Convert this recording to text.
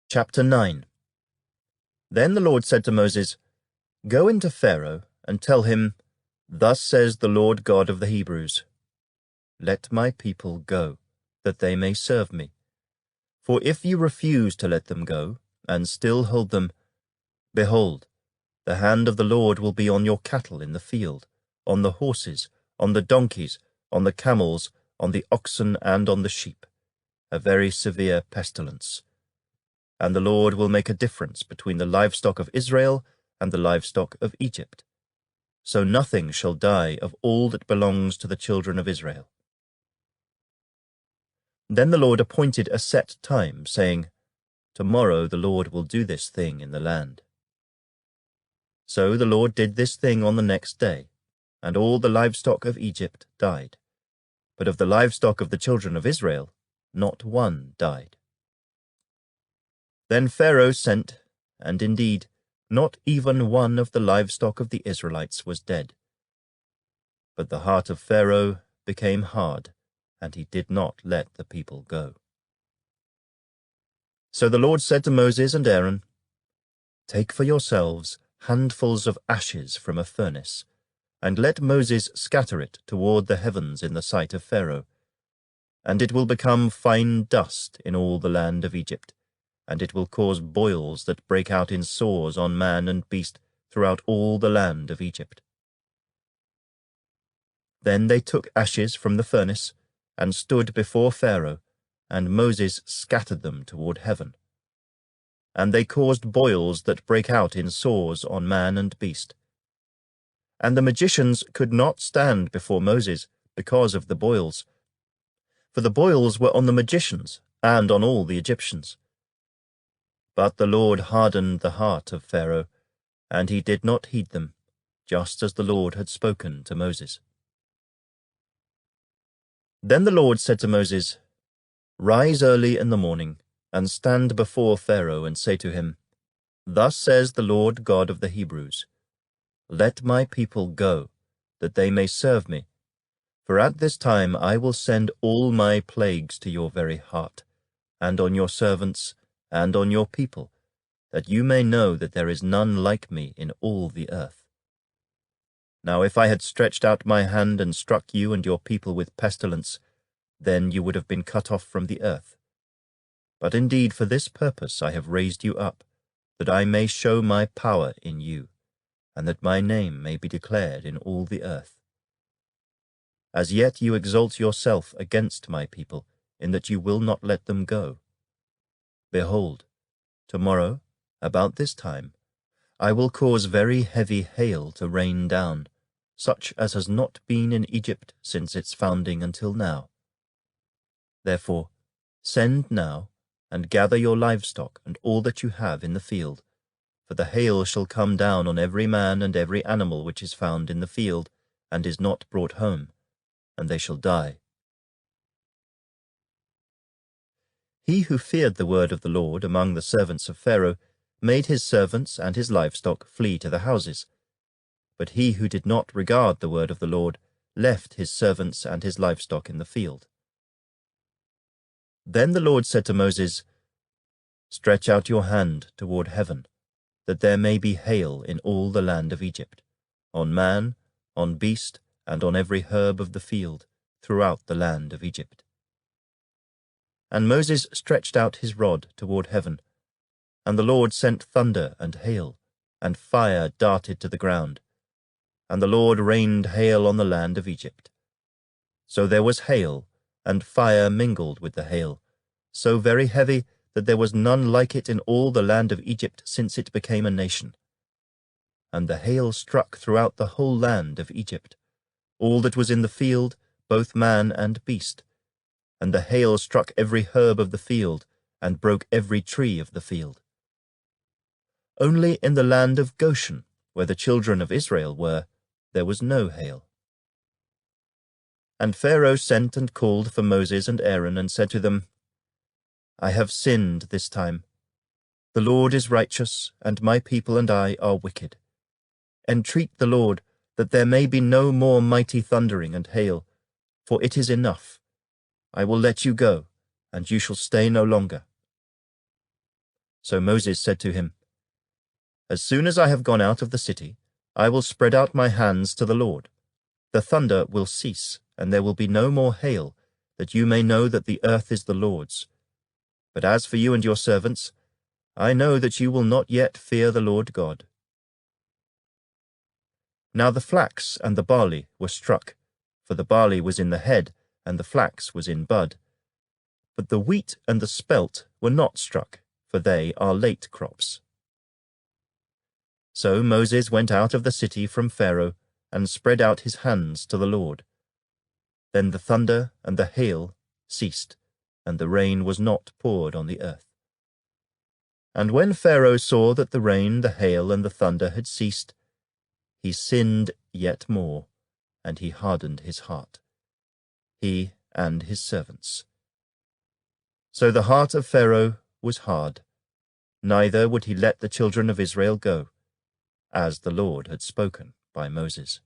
Chapter 9. Then the Lord said to Moses, Go into Pharaoh and tell him, Thus says the Lord God of the Hebrews, Let my people go, that they may serve me. For if you refuse to let them go, and still hold them, behold, the hand of the Lord will be on your cattle in the field, on the horses, on the donkeys, on the camels, on the oxen, and on the sheep, a very severe pestilence. And the Lord will make a difference between the livestock of Israel and the livestock of Egypt. So nothing shall die of all that belongs to the children of Israel. Then the Lord appointed a set time, saying, Tomorrow the Lord will do this thing in the land. So the Lord did this thing on the next day, and all the livestock of Egypt died. But of the livestock of the children of Israel, not one died. Then Pharaoh sent, and indeed, not even one of the livestock of the Israelites was dead. But the heart of Pharaoh became hard, and he did not let the people go. So the Lord said to Moses and Aaron, Take for yourselves handfuls of ashes from a furnace, and let Moses scatter it toward the heavens in the sight of Pharaoh. And it will become fine dust in all the land of Egypt, and it will cause boils that break out in sores on man and beast throughout all the land of Egypt. Then they took ashes from the furnace, and stood before Pharaoh, and Moses scattered them toward heaven. And they caused boils that break out in sores on man and beast. And the magicians could not stand before Moses because of the boils, for the boils were on the magicians and on all the Egyptians. But the Lord hardened the heart of Pharaoh, and he did not heed them, just as the Lord had spoken to Moses. Then the Lord said to Moses, Rise early in the morning, and stand before Pharaoh, and say to him, Thus says the Lord God of the Hebrews, Let my people go, that they may serve me. For at this time I will send all my plagues to your very heart, and on your servants, and on your people, that you may know that there is none like me in all the earth. Now if I had stretched out my hand and struck you and your people with pestilence, then you would have been cut off from the earth. But indeed for this purpose I have raised you up, that I may show my power in you, and that my name may be declared in all the earth. As yet you exalt yourself against my people, in that you will not let them go. Behold, tomorrow, about this time, I will cause very heavy hail to rain down, such as has not been in Egypt since its founding until now. Therefore, send now, and gather your livestock and all that you have in the field, for the hail shall come down on every man and every animal which is found in the field, and is not brought home, and they shall die. He who feared the word of the Lord among the servants of Pharaoh made his servants and his livestock flee to the houses. But he who did not regard the word of the Lord left his servants and his livestock in the field. Then the Lord said to Moses, Stretch out your hand toward heaven, that there may be hail in all the land of Egypt, on man, on beast, and on every herb of the field, throughout the land of Egypt. And Moses stretched out his rod toward heaven, and the Lord sent thunder and hail, and fire darted to the ground, and the Lord rained hail on the land of Egypt. So there was hail, and fire mingled with the hail, so very heavy that there was none like it in all the land of Egypt since it became a nation. And the hail struck throughout the whole land of Egypt, all that was in the field, both man and beast. And the hail struck every herb of the field, and broke every tree of the field. Only in the land of Goshen, where the children of Israel were, there was no hail. And Pharaoh sent and called for Moses and Aaron, and said to them, I have sinned this time. The Lord is righteous, and my people and I are wicked. Entreat the Lord, that there may be no more mighty thundering and hail, for it is enough. I will let you go, and you shall stay no longer. So Moses said to him, As soon as I have gone out of the city, I will spread out my hands to the Lord. The thunder will cease, and there will be no more hail, that you may know that the earth is the Lord's. But as for you and your servants, I know that you will not yet fear the Lord God. Now the flax and the barley were struck, for the barley was in the head, and the flax was in bud. But the wheat and the spelt were not struck, for they are late crops. So Moses went out of the city from Pharaoh, and spread out his hands to the Lord. Then the thunder and the hail ceased, and the rain was not poured on the earth. And when Pharaoh saw that the rain, the hail, and the thunder had ceased, he sinned yet more, and he hardened his heart, he and his servants. So the heart of Pharaoh was hard, neither would he let the children of Israel go, as the Lord had spoken by Moses.